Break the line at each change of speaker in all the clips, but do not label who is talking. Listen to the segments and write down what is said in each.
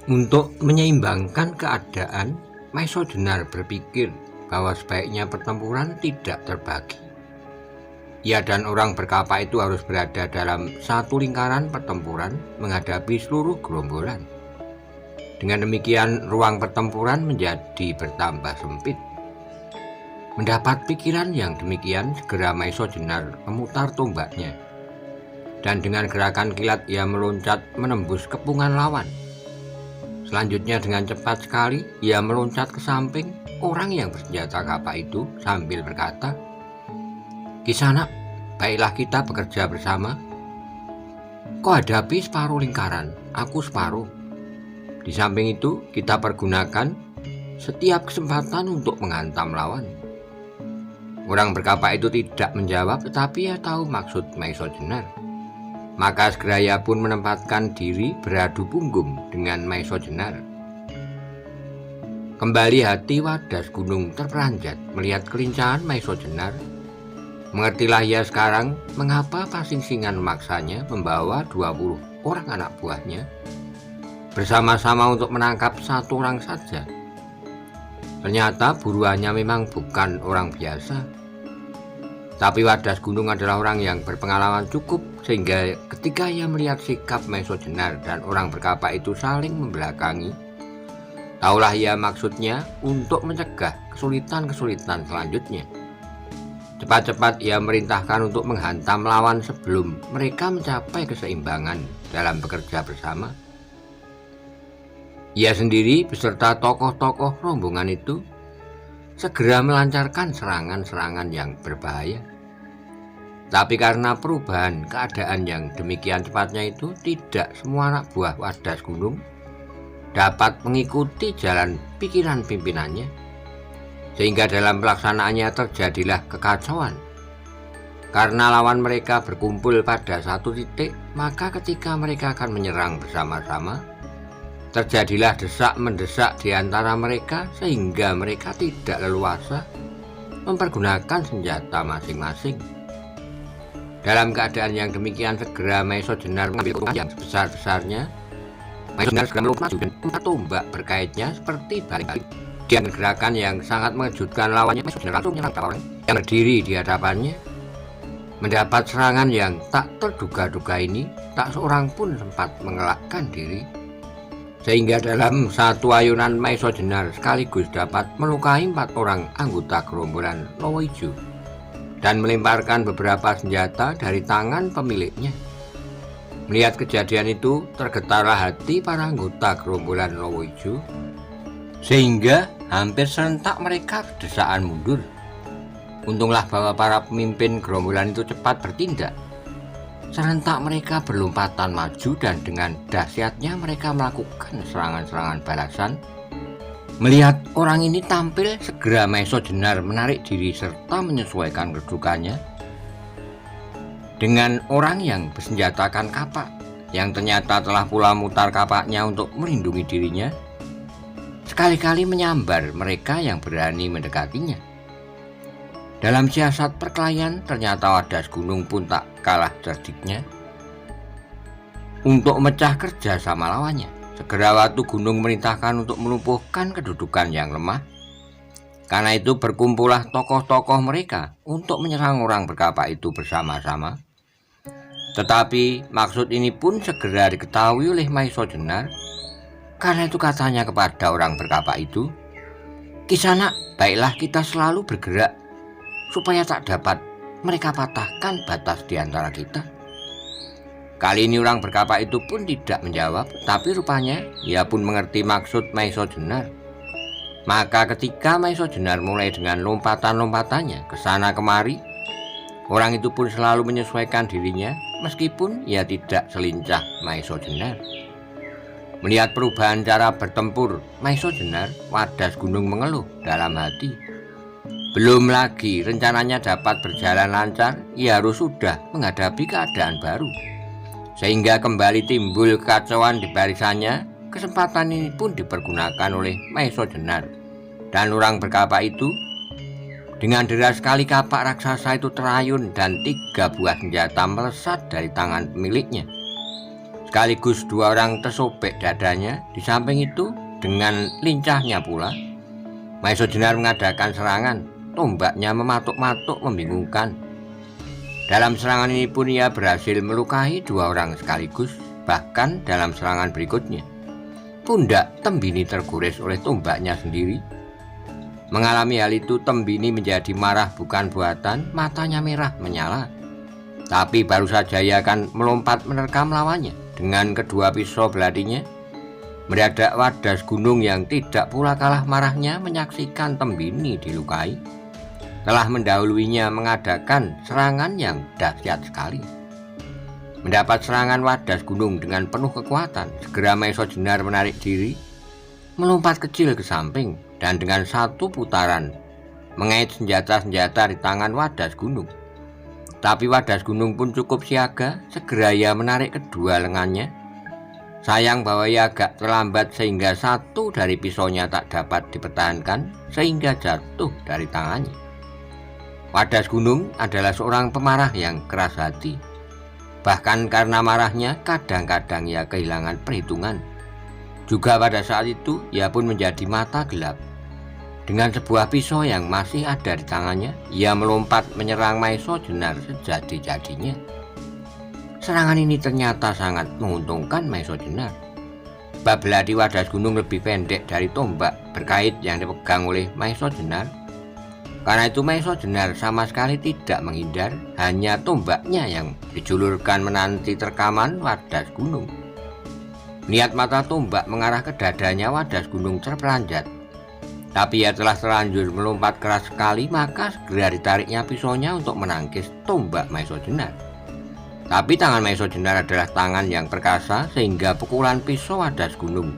Untuk menyeimbangkan keadaan, Maeso Jenar berpikir bahwa sebaiknya pertempuran tidak terbagi. Ia dan orang berkapa itu harus berada dalam satu lingkaran pertempuran menghadapi seluruh gerombolan. Dengan demikian, ruang pertempuran menjadi bertambah sempit. Mendapat pikiran yang demikian, segera Maeso Jenar memutar tombaknya. Dan dengan gerakan kilat ia meloncat menembus kepungan lawan. Selanjutnya dengan cepat sekali ia meloncat ke samping orang yang bersenjata kapak itu sambil berkata, "Kisanak, baiklah kita bekerja bersama. Kau hadapi separuh lingkaran, aku separuh. Di samping itu kita pergunakan setiap kesempatan untuk menghantam lawan." Orang berkapak itu tidak menjawab, tetapi ia tahu maksud Maeso Jenar. Maka segera ia pun menempatkan diri beradu punggung dengan Maeso Jenar. Kembali hati Wadas Gunung terperanjat melihat kelincahan Maeso Jenar. Mengertilah ia sekarang mengapa Pasingsingan memaksanya membawa 20 orang anak buahnya bersama-sama untuk menangkap satu orang saja. Ternyata buruannya memang bukan orang biasa. Tapi Wadas Gunung adalah orang yang berpengalaman cukup, sehingga ketika ia melihat sikap Maeso Jenar dan orang berkapak itu saling membelakangi, tahulah ia maksudnya untuk mencegah kesulitan-kesulitan selanjutnya. Cepat-cepat ia merintahkan untuk menghantam lawan sebelum mereka mencapai keseimbangan dalam bekerja bersama. Ia sendiri beserta tokoh-tokoh rombongan itu segera melancarkan serangan-serangan yang berbahaya. Tapi karena perubahan keadaan yang demikian cepatnya itu, tidak semua anak buah Wadas Gunung dapat mengikuti jalan pikiran pimpinannya, sehingga dalam pelaksanaannya terjadilah kekacauan. Karena lawan mereka berkumpul pada satu titik, maka ketika mereka akan menyerang bersama-sama, terjadilah desak-mendesak di antara mereka, sehingga mereka tidak leluasa mempergunakan senjata masing-masing. Dalam keadaan yang demikian, segera Maeso Jenar mengambil tombak yang sebesar-besarnya. Maeso Jenar segera melompat dan empat tombak berkaitnya seperti baling-baling. Dengan gerakan yang sangat mengejutkan lawannya, Maeso Jenar langsung menyerang orang yang berdiri di hadapannya. Mendapat serangan yang tak terduga-duga ini, tak seorang pun sempat mengelakkan diri, sehingga dalam satu ayunan Maeso Jenar sekaligus dapat melukai 4 orang anggota gerombolan Lowoijo dan melemparkan beberapa senjata dari tangan pemiliknya. Melihat kejadian itu, tergetarlah hati para anggota gerombolan Lowoijo, sehingga hampir serentak mereka berdesaan mundur. Untunglah bahwa para pemimpin gerombolan itu cepat bertindak. Serentak mereka berlompatan maju dan dengan dahsyatnya mereka melakukan serangan-serangan balasan. Melihat orang ini tampil, segera Maeso Jenar menarik diri serta menyesuaikan kedudukannya dengan orang yang bersenjatakan kapak, yang ternyata telah pula mutar kapaknya untuk melindungi dirinya. Sekali-kali menyambar mereka yang berani mendekatinya. Dalam siasat perkelahian, ternyata Wadas Gunung pun tak kalah cerdiknya untuk memecah kerja sama lawannya. Segera Watu Gunung merintahkan untuk melumpuhkan kedudukan yang lemah. Karena itu berkumpullah tokoh-tokoh mereka untuk menyerang orang berkapak itu bersama-sama. Tetapi maksud ini pun segera diketahui oleh Maeso Jenar. Karena itu katanya kepada orang berkapak itu, "Kisanak, baiklah kita selalu bergerak supaya tak dapat mereka patahkan batas di antara kita." Kali ini orang berkapak itu pun tidak menjawab, tapi rupanya ia pun mengerti maksud Maeso Jenar. Maka ketika Maeso Jenar mulai dengan lompatan-lompatannya ke sana kemari, orang itu pun selalu menyesuaikan dirinya meskipun ia tidak selincah Maeso Jenar. Melihat perubahan cara bertempur Maeso Jenar, Wadas Gunung mengeluh dalam hati. Belum lagi rencananya dapat berjalan lancar, ia harus sudah menghadapi keadaan baru, sehingga kembali timbul kekacauan di barisannya. Kesempatan ini pun dipergunakan oleh Maeso Jenar, dan orang berkapak itu dengan deras sekali kapak raksasa itu terayun dan 3 buah senjata melesat dari tangan pemiliknya. Sekaligus dua orang tersobek dadanya. Di samping itu, dengan lincahnya pula, Maesa Jenar mengadakan serangan. Tombaknya mematuk-matuk membingungkan. Dalam serangan ini pun ia berhasil melukai dua orang sekaligus. Bahkan dalam serangan berikutnya, pundak Tembini tergores oleh tombaknya sendiri. Mengalami hal itu, Tembini menjadi marah bukan buatan, matanya merah menyala. Tapi baru saja ia akan melompat menerkam lawannya dengan kedua pisau beladinya. Mendadak Wadas Gunung yang tidak pula kalah marahnya menyaksikan Tembini dilukai. Telah mendahuluinya mengadakan serangan yang dahsyat sekali. Mendapat serangan Wadas Gunung dengan penuh kekuatan, segera Maesa Jenar menarik diri, melompat kecil ke samping, dan dengan satu putaran mengait senjata-senjata di tangan Wadas Gunung. Tapi Wadas Gunung pun cukup siaga, segera ia menarik kedua lengannya. Sayang bahwa ia agak terlambat sehingga satu dari pisaunya tak dapat dipertahankan, sehingga jatuh dari tangannya. Wadas Gunung adalah seorang pemarah yang keras hati. Bahkan karena marahnya, kadang-kadang ia kehilangan perhitungan. Juga pada saat itu, ia pun menjadi mata gelap. Dengan sebuah pisau yang masih ada di tangannya, ia melompat menyerang Maesa Jenar sejadi-jadinya. Serangan ini ternyata sangat menguntungkan Maesa Jenar. Sebab beladi Wadas Gunung lebih pendek dari tombak berkait yang dipegang oleh Maesa Jenar. Karena itu Maesa Jenar sama sekali tidak menghindar, hanya tombaknya yang dijulurkan menanti terkaman Wadas Gunung. Niat mata tombak mengarah ke dadanya Wadas Gunung terperanjat. Tapi ia telah terlanjur melompat keras sekali, maka segera ditariknya pisaunya untuk menangkis tombak Maesa Jenar. Tapi tangan Maesa Jenar adalah tangan yang perkasa, sehingga pukulan pisau Wadas Gunung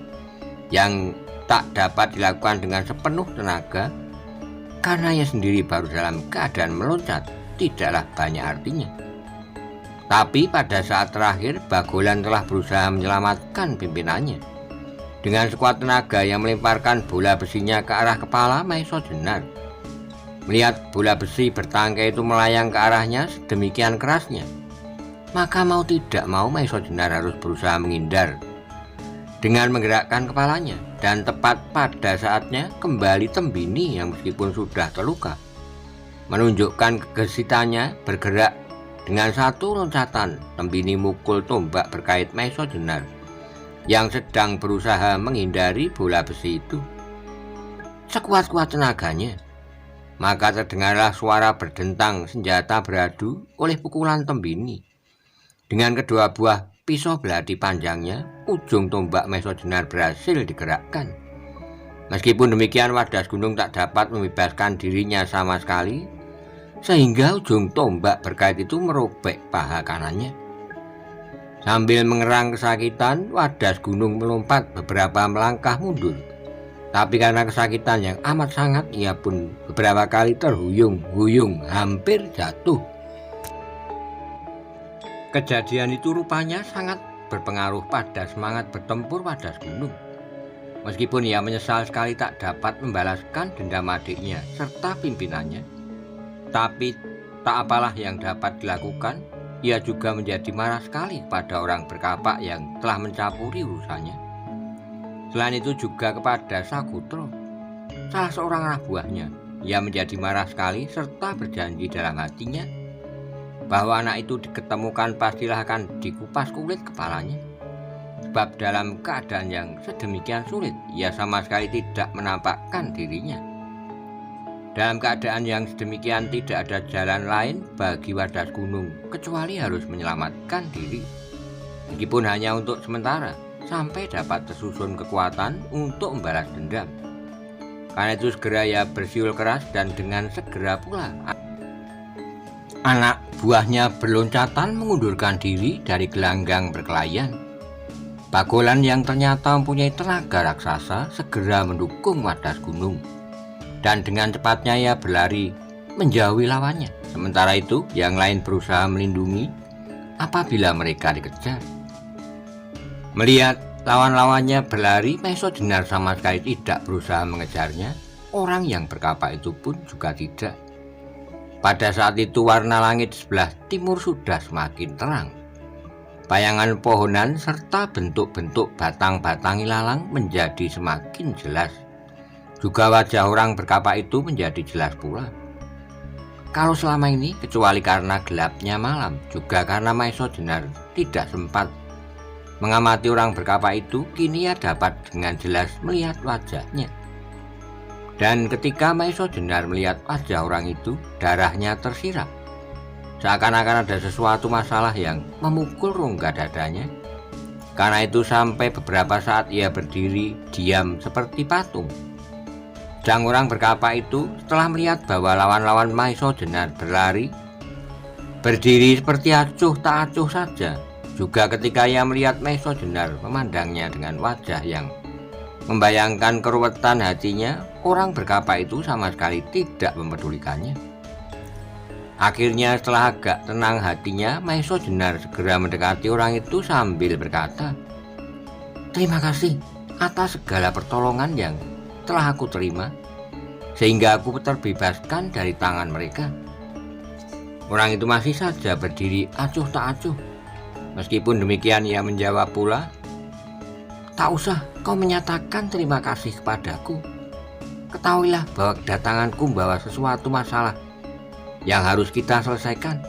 yang tak dapat dilakukan dengan sepenuh tenaga, karena ia sendiri baru dalam keadaan meloncat, tidaklah banyak artinya. Tapi pada saat terakhir, Bagolan telah berusaha menyelamatkan pimpinannya. Dengan sekuat tenaga yang melemparkan bola besinya ke arah kepala Maesa Jenar. Melihat bola besi bertangkai itu melayang ke arahnya sedemikian kerasnya, maka mau tidak mau Maesa Jenar harus berusaha menghindar. Dengan menggerakkan kepalanya, dan tepat pada saatnya kembali Tembini yang meskipun sudah terluka, menunjukkan kegesitannya bergerak. Dengan satu loncatan, Tembini mukul tombak berkait Maesa Jenar yang sedang berusaha menghindari bola besi itu sekuat-kuat tenaganya. Maka terdengarlah suara berdentang senjata beradu oleh pukulan Tembini. Dengan kedua buah pisau beladi panjangnya, ujung tombak Maesa Jenar berhasil digerakkan. Meskipun demikian, Wadas Gunung tak dapat membebaskan dirinya sama sekali, sehingga ujung tombak berkait itu merobek paha kanannya. Sambil mengerang kesakitan, Wadas Gunung melompat beberapa melangkah mundur. Tapi karena kesakitan yang amat sangat, ia pun beberapa kali terhuyung-huyung, hampir jatuh. Kejadian itu rupanya sangat berpengaruh pada semangat bertempur Wadas Gunung. Meskipun ia menyesal sekali tak dapat membalaskan dendam adiknya serta pimpinannya, tapi tak apalah yang dapat dilakukan. Ia juga menjadi marah sekali kepada orang berkapak yang telah mencampuri urusannya. Selain itu juga kepada Sakutro, salah seorang anak buahnya. Ia menjadi marah sekali serta berjanji dalam hatinya bahwa anak itu diketemukan pastilah akan dikupas kulit kepalanya. Sebab dalam keadaan yang sedemikian sulit, ia sama sekali tidak menampakkan dirinya. Dalam keadaan yang sedemikian, tidak ada jalan lain bagi Wadas Gunung kecuali harus menyelamatkan diri, meskipun hanya untuk sementara, sampai dapat tersusun kekuatan untuk membalas dendam. Karena itu segera ia bersiul keras, dan dengan segera pula anak buahnya berloncatan mengundurkan diri dari gelanggang berkelayan. Bagolan yang ternyata mempunyai tenaga raksasa segera mendukung Wadas Gunung, dan dengan cepatnya ia berlari menjauhi lawannya. Sementara itu yang lain berusaha melindungi apabila mereka dikejar. Melihat lawan-lawannya berlari, Maesa Jenar sama sekali tidak berusaha mengejarnya. Orang yang berkapak itu pun juga tidak. Pada saat itu warna langit sebelah timur sudah semakin terang. Bayangan pohonan serta bentuk-bentuk batang-batang ilalang menjadi semakin jelas. Juga wajah orang berkapak itu menjadi jelas pula. Kalau selama ini, kecuali karena gelapnya malam, juga karena Maeso Jenar tidak sempat mengamati orang berkapak itu, kini ia dapat dengan jelas melihat wajahnya. Dan ketika Maeso Jenar melihat wajah orang itu, darahnya tersirat. Seakan-akan ada sesuatu masalah yang memukul rongga dadanya. Karena itu sampai beberapa saat ia berdiri diam seperti patung. Sang orang berkapak itu setelah melihat bahwa lawan-lawan Maeso Jenar berlari, berdiri seperti acuh tak acuh saja. Juga ketika ia melihat Maeso Jenar memandangnya dengan wajah yang membayangkan keruwetan hatinya, orang berkapak itu sama sekali tidak mempedulikannya. Akhirnya setelah agak tenang hatinya, Maeso Jenar segera mendekati orang itu sambil berkata, "Terima kasih atas segala pertolongan yang telah aku terima, sehingga aku terbebaskan dari tangan mereka." Orang itu masih saja berdiri acuh tak acuh. Meskipun demikian ia menjawab pula, "Tak usah kau menyatakan terima kasih kepadaku. Ketahuilah bahwa kedatanganku membawa sesuatu masalah yang harus kita selesaikan.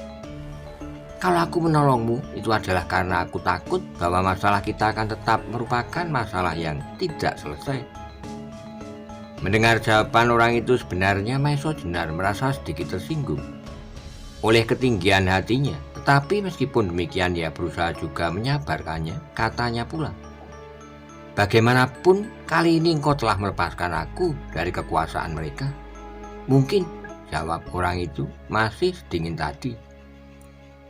Kalau aku menolongmu, itu adalah karena aku takut bahwa masalah kita akan tetap merupakan masalah yang tidak selesai." Mendengar jawaban orang itu, sebenarnya Maeso Jenar merasa sedikit tersinggung oleh ketinggian hatinya. Tetapi meskipun demikian ia berusaha juga menyabarkannya. Katanya pula, "Bagaimanapun kali ini engkau telah melepaskan aku dari kekuasaan mereka." "Mungkin," jawab orang itu masih sedingin tadi,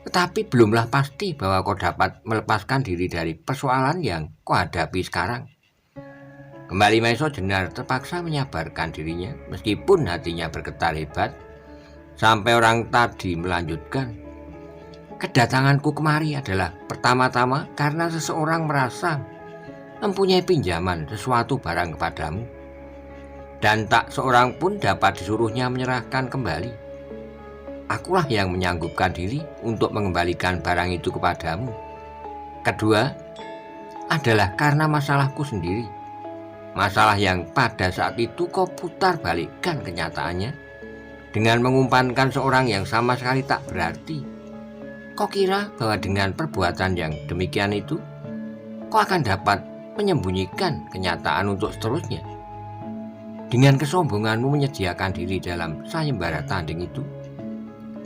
"tetapi belumlah pasti bahwa kau dapat melepaskan diri dari persoalan yang kau hadapi sekarang." Kembali Maeso Jenar terpaksa menyabarkan dirinya meskipun hatinya bergetar hebat. Sampai orang tadi melanjutkan, "Kedatanganku kemari adalah pertama-tama karena seseorang merasa mempunyai pinjaman sesuatu barang kepadamu, dan tak seorang pun dapat disuruhnya menyerahkan kembali. Akulah yang menyanggupkan diri untuk mengembalikan barang itu kepadamu. Kedua adalah karena masalahku sendiri, masalah yang pada saat itu kau putar balikkan kenyataannya dengan mengumpankan seorang yang sama sekali tak berarti. Kau kira bahwa dengan perbuatan yang demikian itu, kau akan dapat menyembunyikan kenyataan untuk seterusnya. Dengan kesombonganmu menyediakan diri dalam sayembara tanding itu,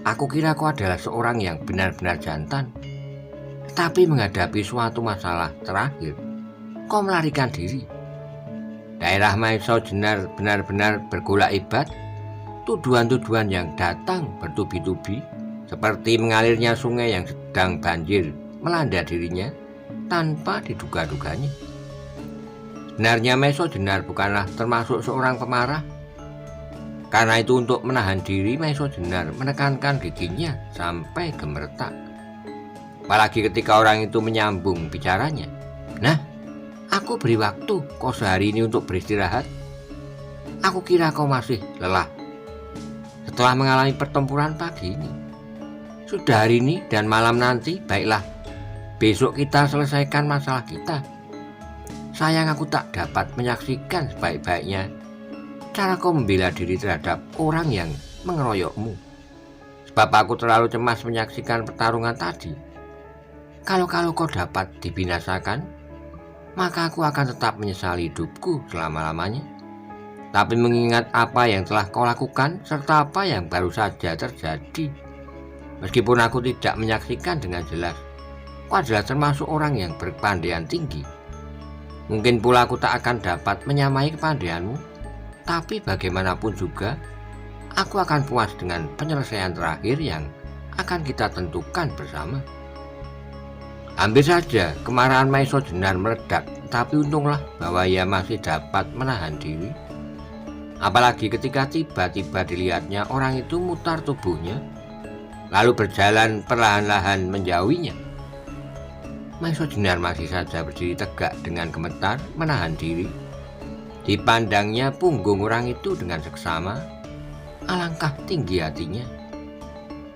aku kira kau adalah seorang yang benar-benar jantan. Tetapi menghadapi suatu masalah terakhir, kau melarikan diri." Daerah Maeso Jenar benar-benar bergolak hebat. Tuduhan-tuduhan yang datang bertubi-tubi seperti mengalirnya sungai yang sedang banjir melanda dirinya tanpa diduga-duganya. Sebenarnya Maeso Jenar bukanlah termasuk seorang pemarah. Karena itu untuk menahan diri, Maeso Jenar menekankan giginya sampai gemeretak. Apalagi ketika orang itu menyambung bicaranya, "Nah, aku beri waktu kau sehari ini untuk beristirahat. Aku kira kau masih lelah setelah mengalami pertempuran pagi ini. Sudah hari ini dan malam nanti, baiklah, besok kita selesaikan masalah kita. Sayang aku tak dapat menyaksikan sebaik-baiknya cara kau membela diri terhadap orang yang mengeroyokmu. Sebab aku terlalu cemas menyaksikan pertarungan tadi. Kalau kau dapat dibinasakan, maka aku akan tetap menyesali hidupku selama-lamanya. Tapi mengingat apa yang telah kau lakukan serta apa yang baru saja terjadi, meskipun aku tidak menyaksikan dengan jelas, kau adalah termasuk orang yang berkepandaian tinggi. Mungkin pula aku tak akan dapat menyamai kepandaianmu, tapi bagaimanapun juga, aku akan puas dengan penyelesaian terakhir yang akan kita tentukan bersama." Hampir saja kemarahan Maeso Jenar meledak, tapi untunglah bahwa ia masih dapat menahan diri. Apalagi ketika tiba-tiba dilihatnya orang itu mutar tubuhnya, lalu berjalan perlahan-lahan menjauhinya. Maeso Jenar masih saja berdiri tegak dengan gemetar menahan diri. Dipandangnya punggung orang itu dengan seksama. Alangkah tinggi hatinya.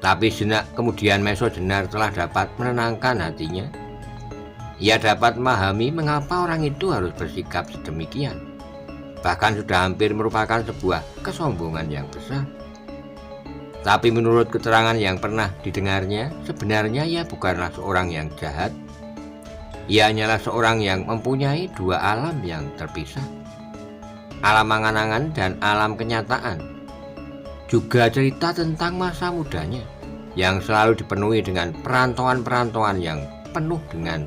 Tapi sejenak kemudian Maeso Jenar telah dapat menenangkan hatinya. Ia dapat memahami mengapa orang itu harus bersikap sedemikian. Bahkan sudah hampir merupakan sebuah kesombongan yang besar. Tapi menurut keterangan yang pernah didengarnya, sebenarnya ia bukanlah seorang yang jahat. Ia hanyalah seorang yang mempunyai dua alam yang terpisah. Alam angan-angan dan alam kenyataan. Juga cerita tentang masa mudanya yang selalu dipenuhi dengan perantauan-perantauan yang penuh dengan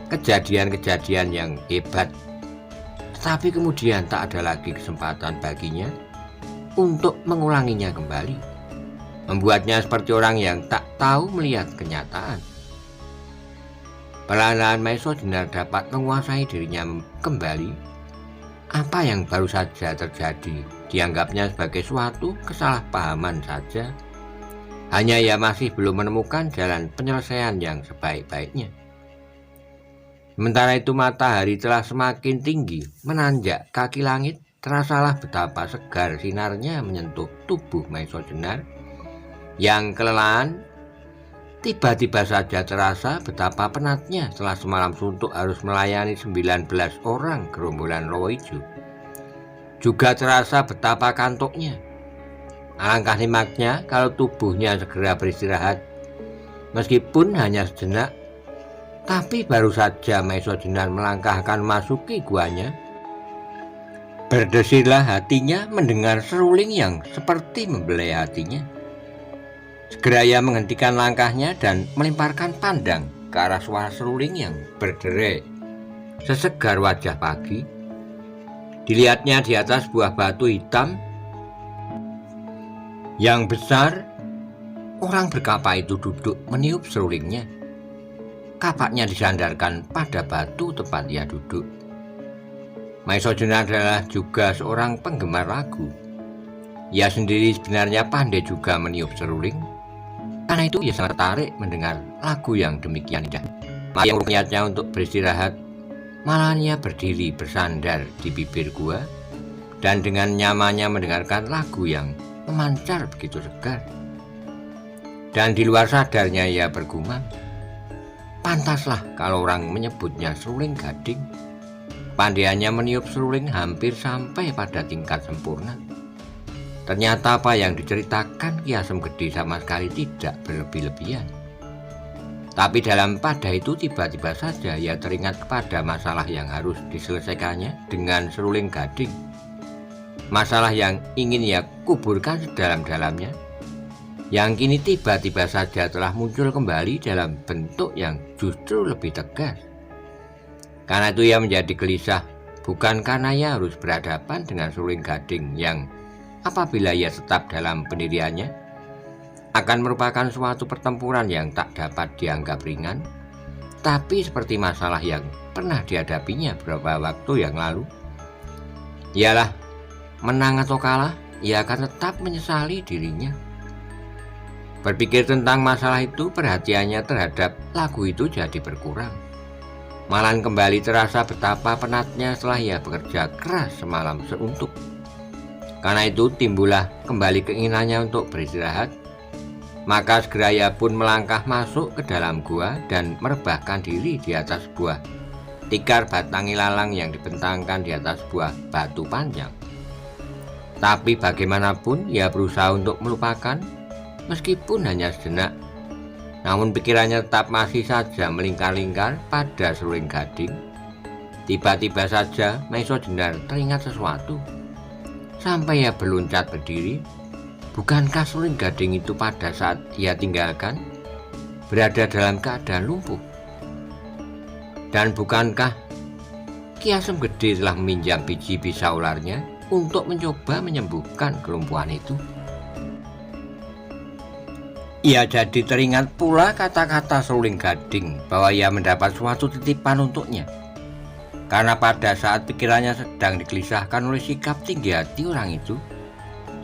kejadian-kejadian yang hebat. Tetapi kemudian tak ada lagi kesempatan baginya untuk mengulanginya kembali, membuatnya seperti orang yang tak tahu melihat kenyataan. Perlahan-lahan Maison Jenar dapat menguasai dirinya kembali. Apa yang baru saja terjadi dianggapnya sebagai suatu kesalahpahaman saja. Hanya ia masih belum menemukan jalan penyelesaian yang sebaik-baiknya. Sementara itu matahari telah semakin tinggi menanjak kaki langit. Terasalah betapa segar sinarnya menyentuh tubuh Maison Jenar yang kelelahan. Tiba-tiba saja terasa betapa penatnya setelah semalam suntuk harus melayani 19 orang gerombolan Lowo Ijo. Juga terasa betapa kantuknya. Alangkah nikmatnya kalau tubuhnya segera beristirahat, meskipun hanya sejenak. Tapi baru saja Maison Jenar melangkahkan masuki guanya, berdesirlah hatinya mendengar seruling yang seperti membelai hatinya. Segera ia menghentikan langkahnya dan melemparkan pandang ke arah suara seruling yang berderai sesegar wajah pagi. Dilihatnya di atas buah batu hitam yang besar, orang berkapa itu duduk meniup serulingnya. Kapaknya disandarkan pada batu tempat ia duduk. Maison Jenar adalah juga seorang penggemar lagu. Ia sendiri sebenarnya pandai juga meniup seruling. Karena itu ia sangat tertarik mendengar lagu yang demikian indah. Yang niatnya untuk beristirahat, malahan ia berdiri bersandar di bibir gua dan dengan nyamannya mendengarkan lagu yang memancar begitu segar. Dan di luar sadarnya ia bergumam, pantaslah kalau orang menyebutnya seruling gading. Pandaiannya meniup seruling hampir sampai pada tingkat sempurna. Ternyata apa yang diceritakan Ki Asem Gede sama sekali tidak berlebih-lebihan. Tapi dalam pada itu tiba-tiba saja ia teringat kepada masalah yang harus diselesaikannya dengan seruling gading. Masalah yang ingin ia kuburkan sedalam-dalamnya, yang kini tiba-tiba saja telah muncul kembali dalam bentuk yang justru lebih tegas. Karena itu ia menjadi gelisah, bukan karena ia harus berhadapan dengan seruling gading yang apabila ia tetap dalam pendiriannya akan merupakan suatu pertempuran yang tak dapat dianggap ringan, tapi seperti masalah yang pernah dihadapinya beberapa waktu yang lalu, ialah menang atau kalah, ia akan tetap menyesali dirinya. Berpikir tentang masalah itu, perhatiannya terhadap lagu itu jadi berkurang. Malahan kembali terasa betapa penatnya setelah ia bekerja keras semalam suntuk. Karena itu timbullah kembali keinginannya untuk beristirahat. Maka segera ia pun melangkah masuk ke dalam gua dan merebahkan diri di atas sebuah tikar batang ilalang yang dibentangkan di atas sebuah batu panjang. Tapi bagaimanapun ia berusaha untuk melupakan, meskipun hanya sejenak. Namun pikirannya tetap masih saja melingkar-lingkar pada seruling gading. Tiba-tiba saja Maison Jenar teringat sesuatu. Sampai ia berloncat berdiri. Bukankah seruling gading itu pada saat ia tinggalkan berada dalam keadaan lumpuh? Dan bukankah Ki Asem Gede telah meminjam biji pisau ularnya untuk mencoba menyembuhkan kelumpuhan itu? Ia jadi teringat pula kata-kata seruling gading bahwa ia mendapat suatu titipan untuknya. Karena pada saat pikirannya sedang digelisahkan oleh sikap tinggi hati orang itu,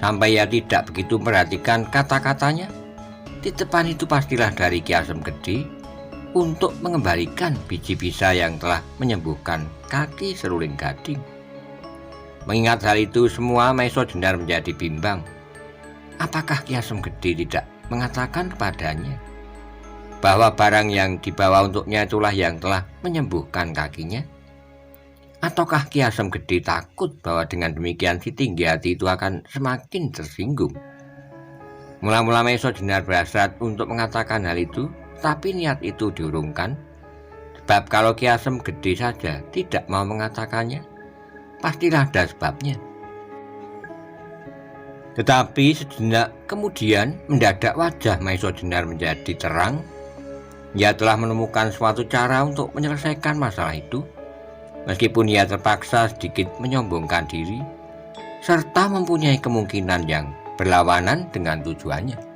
sampai ia tidak begitu memperhatikan kata-katanya, titipan itu pastilah dari Ki Asem Gede untuk mengembalikan biji pisau yang telah menyembuhkan kaki seruling gading. Mengingat hal itu semua, Maison Jenar menjadi bimbang. Apakah Ki Asem Gede tidak mengatakan kepadanya bahwa barang yang dibawa untuknya itulah yang telah menyembuhkan kakinya? Ataukah Ki Asem Gede takut bahwa dengan demikian si tinggi hati itu akan semakin tersinggung? Mula-mula Maiso Jenar berhasrat untuk mengatakan hal itu, tapi niat itu diurungkan. Sebab kalau Ki Asem Gede saja tidak mau mengatakannya, pastilah ada sebabnya. Tetapi sejenak kemudian mendadak wajah Maiso Jenar menjadi terang. Ia telah menemukan suatu cara untuk menyelesaikan masalah itu, meskipun ia terpaksa sedikit menyombongkan diri, serta mempunyai kemungkinan yang berlawanan dengan tujuannya.